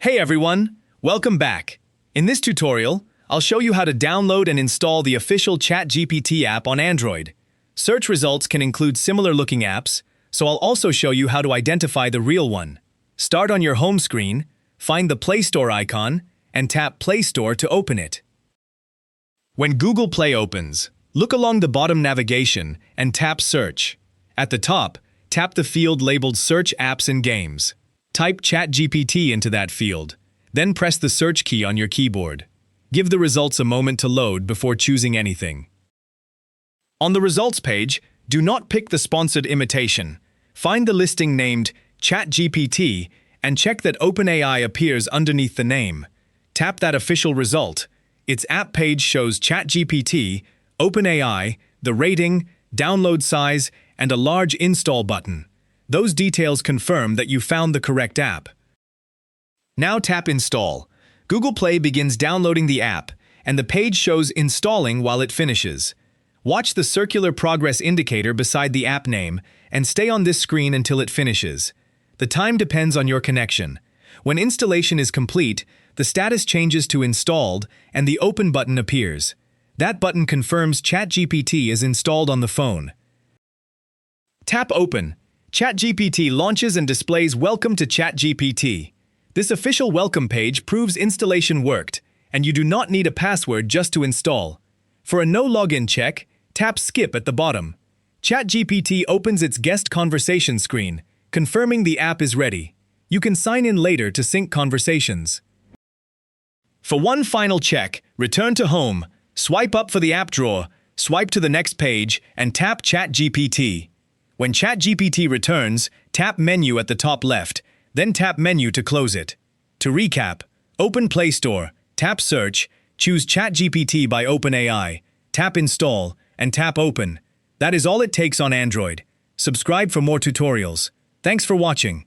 Hey everyone, welcome back. In this tutorial, I'll show you how to download and install the official ChatGPT app on Android. Search results can include similar-looking apps, so I'll also show you how to identify the real one. Start on your home screen, find the Play Store icon, and tap Play Store to open it. When Google Play opens, look along the bottom navigation and tap Search. At the top, tap the field labeled Search Apps and Games. Type ChatGPT into that field, then press the search key on your keyboard. Give the results a moment to load before choosing anything. On the results page, do not pick the sponsored imitation. Find the listing named ChatGPT and check that OpenAI appears underneath the name. Tap that official result. Its app page shows ChatGPT, OpenAI, the rating, download size, and a large install button. Those details confirm that you found the correct app. Now tap Install. Google Play begins downloading the app, and the page shows installing while it finishes. Watch the circular progress indicator beside the app name and stay on this screen until it finishes. The time depends on your connection. When installation is complete, the status changes to Installed and the Open button appears. That button confirms ChatGPT is installed on the phone. Tap Open. ChatGPT launches and displays Welcome to ChatGPT. This official welcome page proves installation worked, and you do not need a password just to install. For a no login check, tap Skip at the bottom. ChatGPT opens its guest conversation screen, confirming the app is ready. You can sign in later to sync conversations. For one final check, return to Home, swipe up for the app drawer, swipe to the next page, and tap ChatGPT. When ChatGPT returns, tap Menu at the top left, then tap Menu to close it. To recap, open Play Store, tap Search, choose ChatGPT by OpenAI, tap Install, and tap Open. That is all it takes on Android. Subscribe for more tutorials. Thanks for watching.